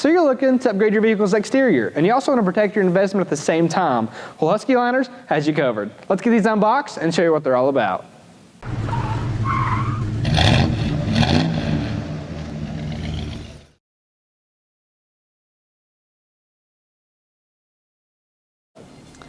So you're looking to upgrade your vehicle's exterior, and you also want to protect your investment at the same time. Well, Husky Liners has you covered. Let's get these unboxed and show you what they're all about.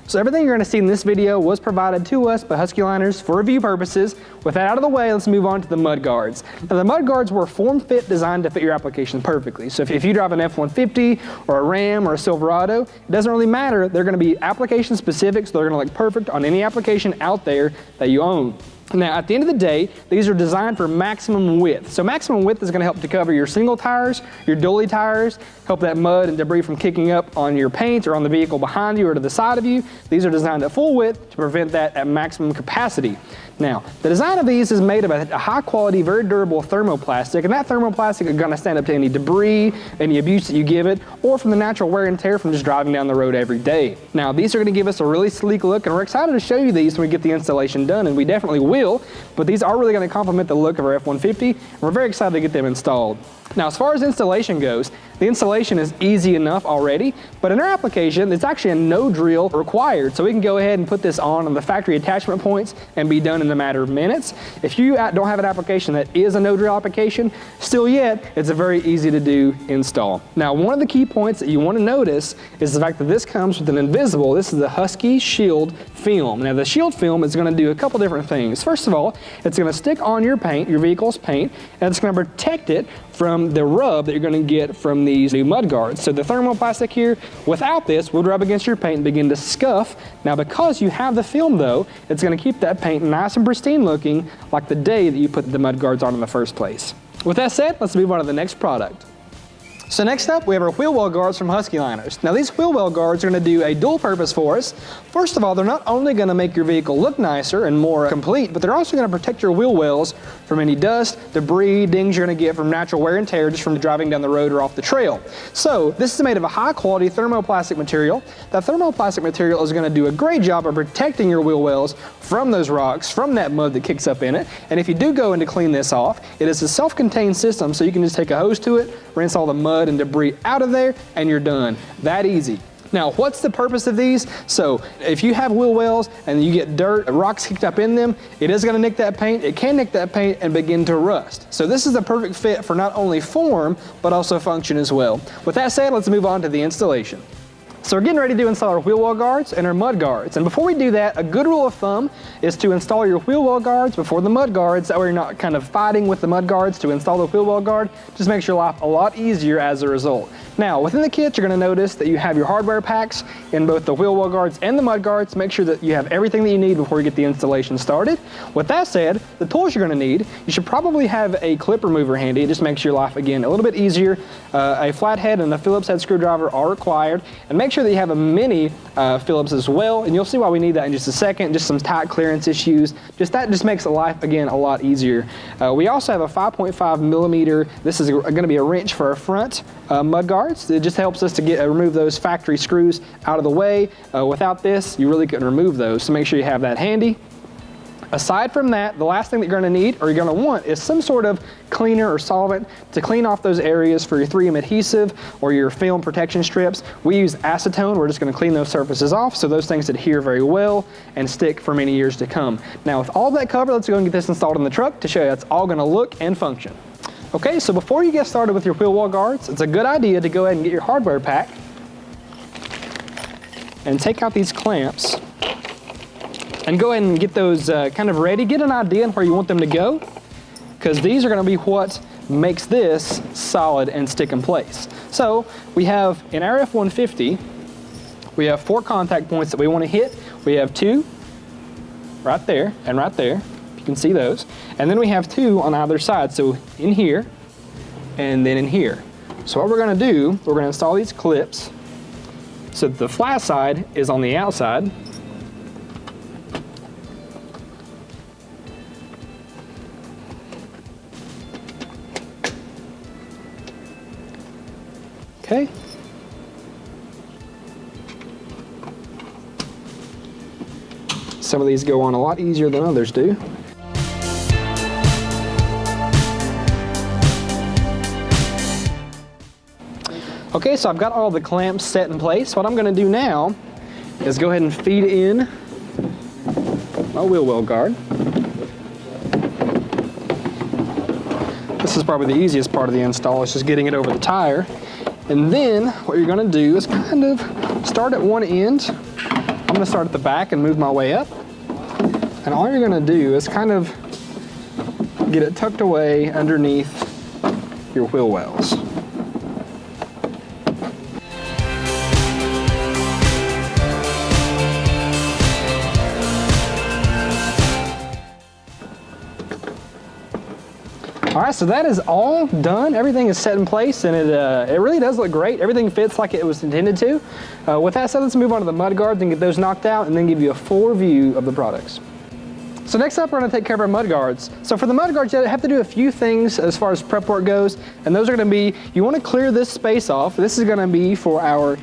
So everything you're going to see in this video was provided to us by Husky Liners for review purposes. With that out of the way, let's move on to the mud guards. Now the mud guards were form-fit designed to fit your application perfectly. So if you drive an F-150 or a Ram or a Silverado, it doesn't really matter. They're going to be application specific, so they're going to look perfect on any application out there that you own. Now, at the end of the day, these are designed for maximum width. So maximum width is going to help to cover your single tires, your dually tires, help that mud and debris from kicking up on your paint or on the vehicle behind you or to the side of you. These are designed at full width to prevent that at maximum capacity. Now, the design of these is made of a high quality, very durable thermoplastic, and that thermoplastic is going to stand up to any debris, any abuse that you give it, or from the natural wear and tear from just driving down the road every day. Now, these are going to give us a really sleek look, and we're excited to show you these when we get the installation done, and we definitely will, but these are really going to complement the look of our F-150, and we're very excited to get them installed. Now, as far as installation goes, the installation is easy enough already, but in our application, it's actually a no drill required. So we can go ahead and put this on the factory attachment points and be done in a matter of minutes. If you don't have an application that is a no drill application, still yet, it's a very easy to do install. Now, one of the key points that you want to notice is the fact that this comes with an invisible, this is the Husky Shield film. Now, the Shield film is going to do a couple different things. First of all, it's going to stick on your paint, your vehicle's paint, and it's going to protect it from the rub that you're going to get from these new mud guards. So the thermoplastic here, without this, would rub against your paint and begin to scuff. Now because you have the film though, it's going to keep that paint nice and pristine looking like the day that you put the mud guards on in the first place. With that said, let's move on to the next product. So next up, we have our wheel well guards from Husky Liners. Now these wheel well guards are going to do a dual purpose for us. First of all, they're not only going to make your vehicle look nicer and more complete, but they're also going to protect your wheel wells from any dust, debris, dings you're going to get from natural wear and tear just from driving down the road or off the trail. So this is made of a high quality thermoplastic material. That thermoplastic material is going to do a great job of protecting your wheel wells from those rocks, from that mud that kicks up in it. And if you do go in to clean this off, it is a self-contained system, so you can just take a hose to it, rinse all the mud and debris out of there, and you're done. That easy. Now, what's the purpose of these? So if you have wheel wells and you get dirt, rocks kicked up in them, it is going to nick that paint. It can nick that paint and begin to rust. So this is the perfect fit for not only form, but also function as well. With that said, let's move on to the installation. So we're getting ready to install our wheel well guards and our mud guards. And before we do that, a good rule of thumb is to install your wheel well guards before the mud guards. That way you're not kind of fighting with the mud guards to install the wheel well guard. Just makes your life a lot easier as a result. Now, within the kit, you're going to notice that you have your hardware packs in both the wheel well guards and the mud guards. Make sure that you have everything that you need before you get the installation started. With that said, the tools you're going to need, you should probably have a clip remover handy. It just makes your life, again, a little bit easier. A flathead and a Phillips head screwdriver are required. And make sure that you have a mini Phillips as well. And you'll see why we need that in just a second. Just some tight clearance issues. That just makes life, again, a lot easier. We also have a 5.5 millimeter. This is going to be a wrench for our front mud guard. It just helps us to remove those factory screws out of the way. Without this, you really couldn't remove those, so make sure you have that handy. Aside from that, the last thing that you're going to need or you're going to want is some sort of cleaner or solvent to clean off those areas for your 3M adhesive or your film protection strips. We use acetone. We're just going to clean those surfaces off so those things adhere very well and stick for many years to come. Now with all that covered, let's go and get this installed in the truck to show you how it's all going to look and function. Okay, so before you get started with your wheel well guards, it's a good idea to go ahead and get your hardware pack and take out these clamps and go ahead and get those kind of ready. Get an idea on where you want them to go, because these are going to be what makes this solid and stick in place. So we have, in our F-150, we have 4 contact points that we want to hit. We have 2 right there and right there. You can see those. And then we have 2 on either side. So in here and then in here. So what we're going to do, we're going to install these clips so that the flat side is on the outside. Okay. Some of these go on a lot easier than others do. Okay, so I've got all the clamps set in place. What I'm gonna do now is go ahead and feed in my wheel well guard. This is probably the easiest part of the install, is just getting it over the tire. And then what you're gonna do is kind of start at one end. I'm gonna start at the back and move my way up. And all you're gonna do is kind of get it tucked away underneath your wheel wells. All right, so that is all done. Everything is set in place, and it really does look great. Everything fits like it was intended to. With that said, let's move on to the mud guards and get those knocked out, and then give you a full review of the products. So next up, we're gonna take care of our mud guards. So for the mud guards, you have to do a few things as far as prep work goes, and those are gonna be, you wanna clear this space off. This is gonna be for our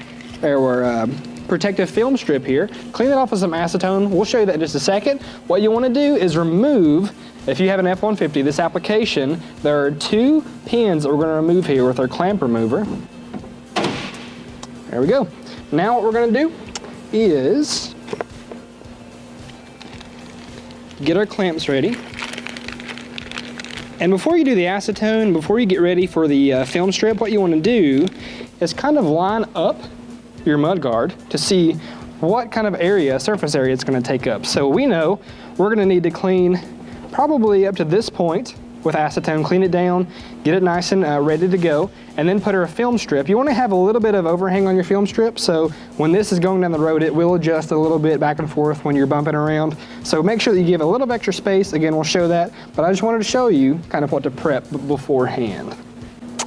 protective film strip here. Clean it off with some acetone. We'll show you that in just a second. What you wanna do is remove, if you have an F-150, this application, there are 2 pins that we're gonna remove here with our clamp remover. There we go. Now what we're gonna do is get our clamps ready. And before you do the acetone, before you get ready for the film strip, what you wanna do is kind of line up your mud guard to see what kind of area, surface area it's gonna take up. So we know we're gonna need to clean probably up to this point with acetone, clean it down, get it nice and ready to go, and then put our film strip. You want to have a little bit of overhang on your film strip, so when this is going down the road, it will adjust a little bit back and forth when you're bumping around. So make sure that you give a little extra space. Again, we'll show that, but I just wanted to show you kind of what to prep beforehand.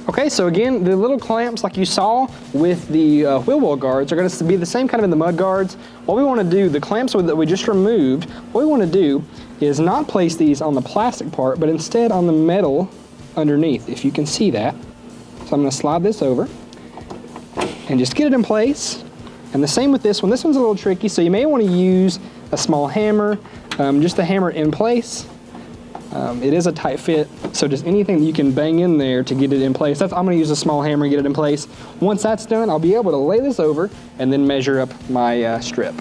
Okay, so again, the little clamps like you saw with the wheel well guards are going to be the same kind of in the mud guards. What we want to do, the clamps that we just removed, what we want to do is not place these on the plastic part, but instead on the metal underneath, if you can see that. So I'm going to slide this over and just get it in place. And the same with this one. This one's a little tricky, so you may want to use a small hammer just to hammer it in place. It is a tight fit, so just anything that you can bang in there to get it in place. I'm going to use a small hammer and get it in place. Once that's done, I'll be able to lay this over and then measure up my strip.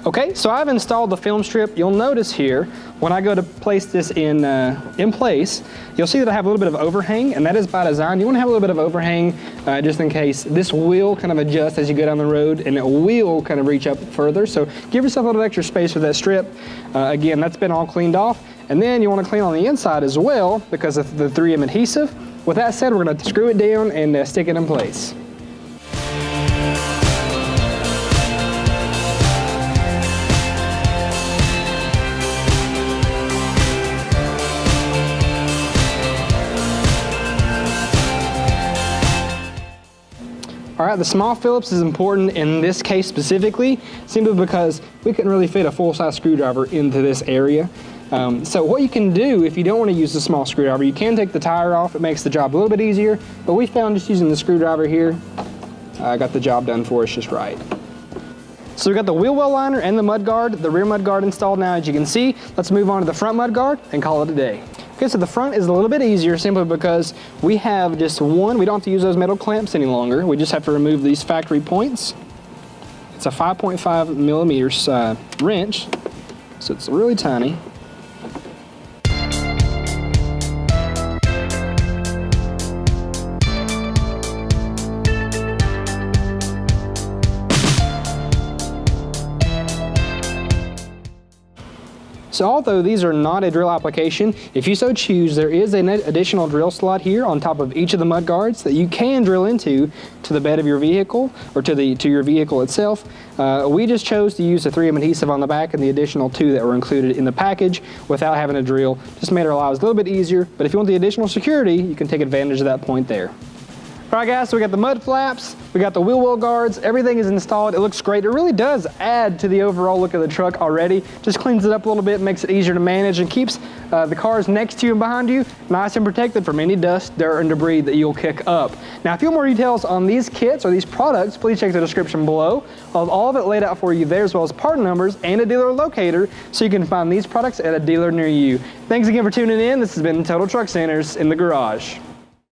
Okay, so I've installed the film strip. You'll notice here, when I go to place this in place, you'll see that I have a little bit of overhang, and that is by design. You want to have a little bit of overhang just in case. This will kind of adjust as you go down the road, and it will kind of reach up further. So give yourself a little extra space for that strip. Again, that's been all cleaned off. And then you want to clean on the inside as well because of the 3M adhesive. With that said, we're going to screw it down and stick it in place. All right, the small Phillips is important in this case specifically, simply because we couldn't really fit a full-size screwdriver into this area. So what you can do if you don't want to use the small screwdriver, you can take the tire off. It makes the job a little bit easier, but we found just using the screwdriver here, got the job done for us just right. So we've got the wheel well liner and the mud guard, the rear mud guard installed now, as you can see. Let's move on to the front mud guard and call it a day. Okay, so the front is a little bit easier simply because we have just one. We don't have to use those metal clamps any longer. We just have to remove these factory points. It's a 5.5 millimeters wrench, so it's really tiny. So although these are not a drill application, if you so choose, there is an additional drill slot here on top of each of the mud guards that you can drill into to the bed of your vehicle or to your vehicle itself. We just chose to use the 3M adhesive on the back and the additional 2 that were included in the package without having a drill. Just made our lives a little bit easier, but if you want the additional security, you can take advantage of that point there. All right guys, so we got the mud flaps, we got the wheel well guards, everything is installed. It looks great. It really does add to the overall look of the truck already. Just cleans it up a little bit, makes it easier to manage, and keeps the cars next to you and behind you nice and protected from any dust, dirt, and debris that you'll kick up. Now, if you want more details on these kits or these products, please check the description below. I'll have all of it laid out for you there, as well as part numbers and a dealer locator, so you can find these products at a dealer near you. Thanks again for tuning in. This has been Total Truck Centers in the Garage.